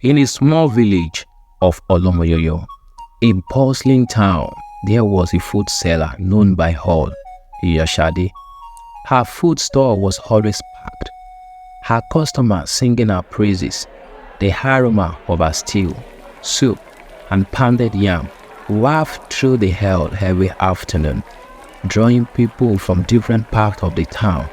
In a small village of Olomoyoyo, a bustling town, there was a food seller known by all, Iyashade. Her food store was always packed, her customers singing her praises. The aroma of her stew, soup, and pounded yam wafted through the air every afternoon, drawing people from different parts of the town.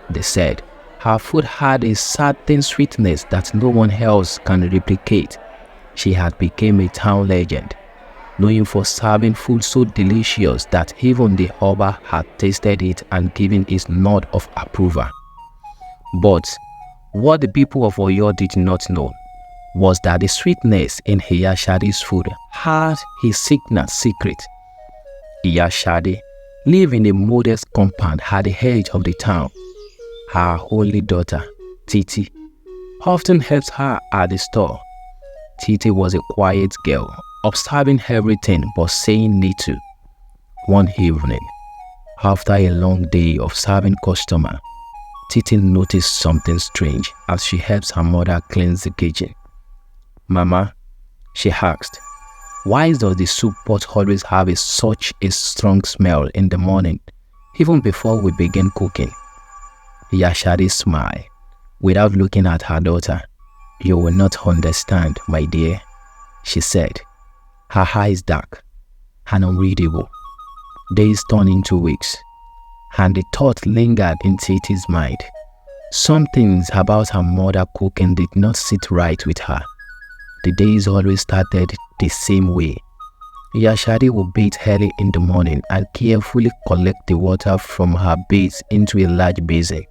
They said her food had a certain sweetness that no one else can replicate. She had become a town legend, known for serving food so delicious that even the Oba had tasted it and given his nod of approval. But what the people of Oyo did not know was that the sweetness in Iyashade's food had a sickness secret. Iyashade lived in a modest compound at the edge of the town. Her only daughter, Titi, often helped her at the store. Titi was a quiet girl, observing everything but saying little. One evening, after a long day of serving customers, Titi noticed something strange as she helped her mother cleanse the kitchen. "Mama," she asked, "why does the soup pot always have such a strong smell in the morning, even before we begin cooking?" Iyashade smiled without looking at her daughter. "You will not understand, my dear," she said, her eyes dark and unreadable. Days turned into weeks, and the thought lingered in Titi's mind. Some things about her mother cooking did not sit right with her. The days always started the same way. Iyashade would bathe early in the morning and carefully collect the water from her bath into a large basin.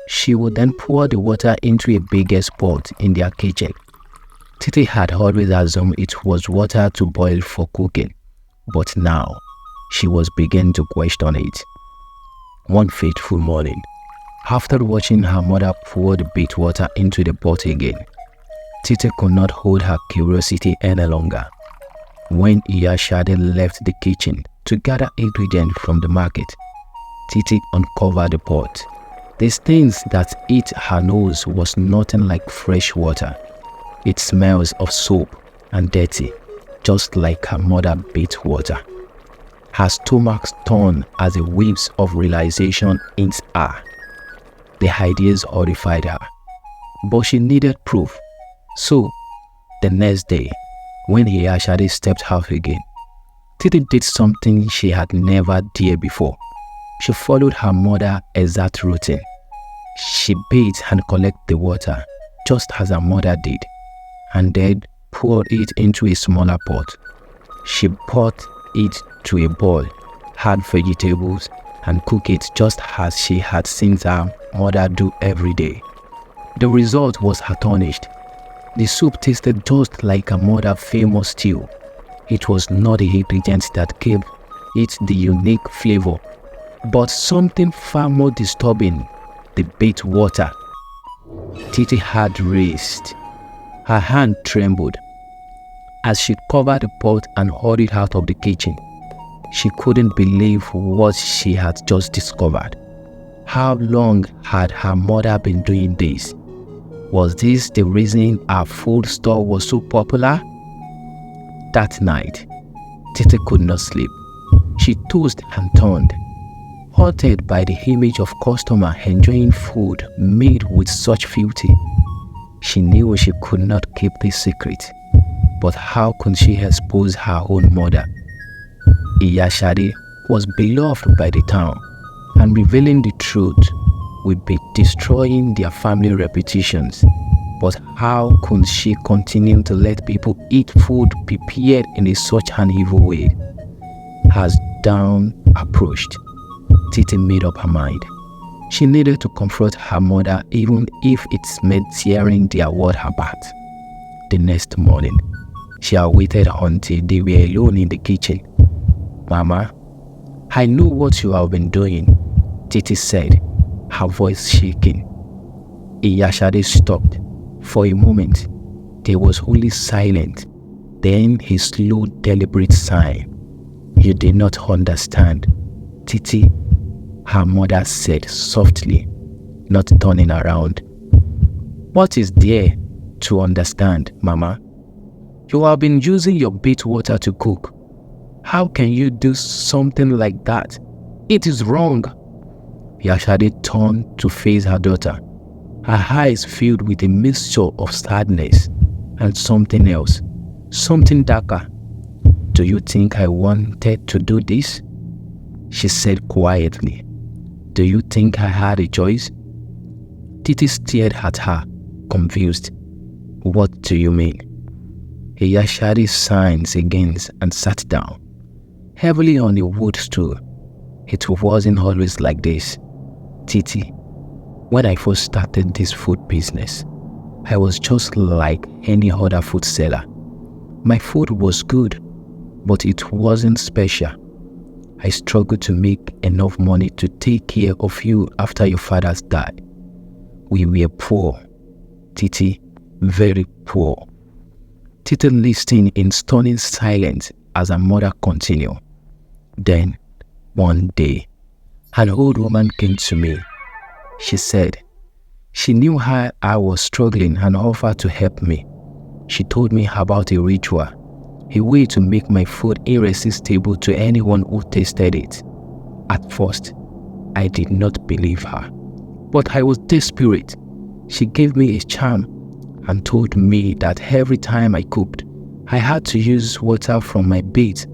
She would then pour the water into a bigger pot in their kitchen. Titi had always assumed it was water to boil for cooking, but now she was beginning to question it. One fateful morning, after watching her mother pour the bath water into the pot again, Titi could not hold her curiosity any longer. When Iyashade left the kitchen to gather ingredients from the market, Titi uncovered the pot. The stains that hit her nose was nothing like fresh water. It smells of soap and dirty, just like her mother bath water. Her stomach turned as a wave of realization hit her. The ideas horrified her, but she needed proof. So, the next day, when Iyashade stepped out again, Titi did something she had never dared before. She followed her mother's exact routine. She bathed and collected the water, just as her mother did, and then poured it into a smaller pot. She brought it to a boil, had vegetables, and cooked it just as she had seen her mother do every day. The result was astonished. The soup tasted just like her mother's famous stew. It was not the ingredients that gave it the unique flavor, but something far more disturbing: the bath water. Titi had raised. Her hand trembled as she covered the pot and hurried out of the kitchen. She couldn't believe what she had just discovered. How long had her mother been doing this? Was this the reason her food store was so popular? That night, Titi could not sleep. She tossed and turned, haunted by the image of customers enjoying food made with such beauty. She knew she could not keep this secret, but how could she expose her own mother? Iyashade was beloved by the town, and revealing the truth would be destroying their family reputations. But how could she continue to let people eat food prepared in such an evil way? As dawn approached, Titi made up her mind. She needed to confront her mother, even if it meant tearing their world apart. The next morning, she awaited until they were alone in the kitchen. "Mama, I know what you have been doing," Titi said, her voice shaking. Iyashade stopped. For a moment, there was only silence, then a slow, deliberate sigh. "You did not understand, Titi," her mother said softly, not turning around. "What is there?" to understand, Mama. You have been using your beet water to cook. How can you do something like that? It is wrong. Yashade turned to face her daughter, her eyes filled with a mixture of sadness and something else, something darker. Do you think I wanted to do this? She said quietly. Do you think I had a choice? Titi stared at her, confused. What do you mean? Yashade sighed again and sat down, heavily on a wood stool. It wasn't always like this, Titi. When I first started this food business, I was just like any other food seller. My food was good, but it wasn't special. I struggled to make enough money to take care of you after your fathers died. We were poor, Titi, very poor. Titi listened in stunning silence as her mother continued. Then, one day, an old woman came to me. She said she knew how I was struggling and offered to help me. She told me about a ritual, a way to make my food irresistible to anyone who tasted it. At first, I did not believe her, but I was desperate. She gave me a charm and told me that every time I cooked, I had to use water from my beet.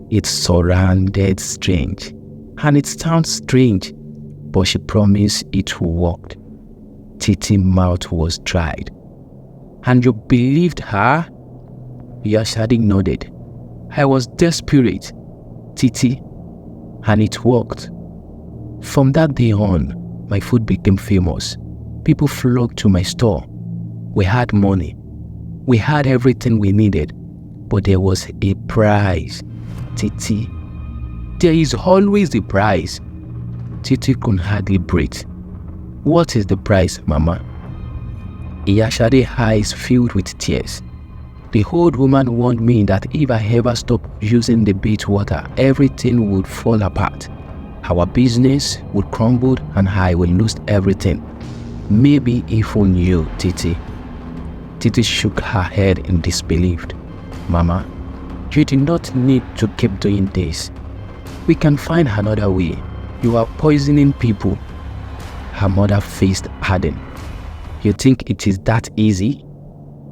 It sounded strange, and it sounds strange, but she promised it worked. Titi's mouth was dried. And you believed her? Yashade nodded. I was desperate, Titi, and it worked. From that day on, my food became famous. People flocked to my store. We had money. We had everything we needed, but there was a price, Titi. There is always a price. Titi could hardly breathe. What is the price, Mama? Yashade's eyes filled with tears. The old woman warned me that if I ever stopped using the beet water, everything would fall apart. Our business would crumble and I would lose everything. Maybe even you, Titi. Titi shook her head in disbelief. Mama, you do not need to keep doing this. We can find another way. You are poisoning people. Her mother face hardened. You think it is that easy?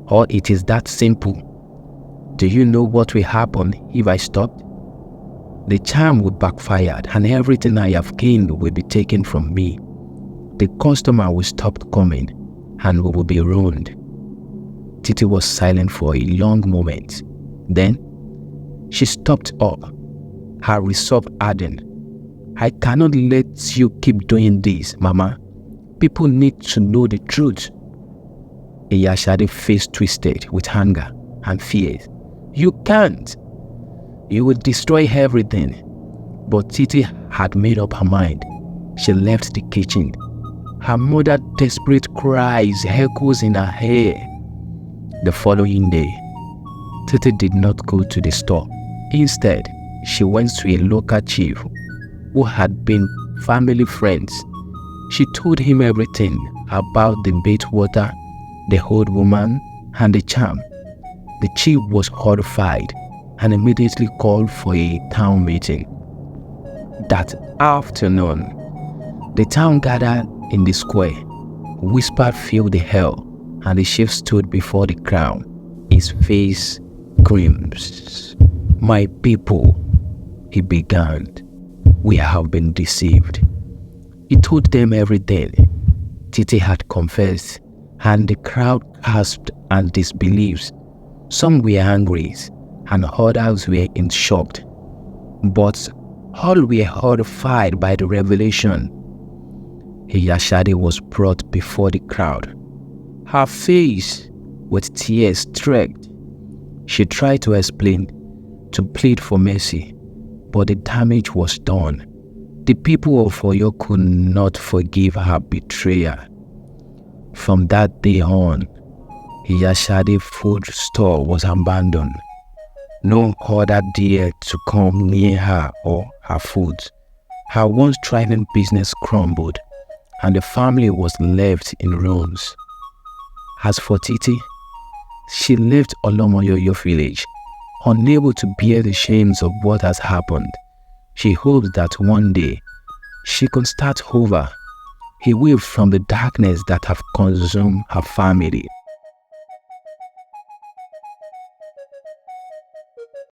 Or it is that simple? Do you know what will happen if I stopped? The charm would backfire and everything I have gained will be taken from me. The customer will stop coming and we will be ruined. Titi was silent for a long moment. Then, she stopped up. Her resolve hardened. I cannot let you keep doing this, Mama. People need to know the truth. Yashade's face twisted with anger and fear. You can't. You will destroy everything. But Titi had made up her mind. She left the kitchen. Her mother's desperate cries echoes in her ear. The following day, Titi did not go to the store. Instead, she went to a local chief who had been family friends. She told him everything about the beet water, the old woman, and the charm. The chief was horrified and immediately called for a town meeting. That afternoon, the town gathered in the square. Whispers filled the air, and the chief stood before the crowd. His face crimsoned. My people, he began, we have been deceived. He told them everything Titi had confessed, and the crowd gasped and disbelieved. Some were angry, and others were in shock. But all were horrified by the revelation. Yashade was brought before the crowd. Her face with tears streaked. She tried to explain, to plead for mercy, but the damage was done. The people of Oyo could not forgive her betrayal. From that day on, Yashade's food store was abandoned. No other dared to come near her or her food. Her once thriving business crumbled, and the family was left in ruins. As for Titi, She left Olomoyoyo village, unable to bear the shames of what has happened. She hoped that one day she could start over, away from the darkness that have consumed her family.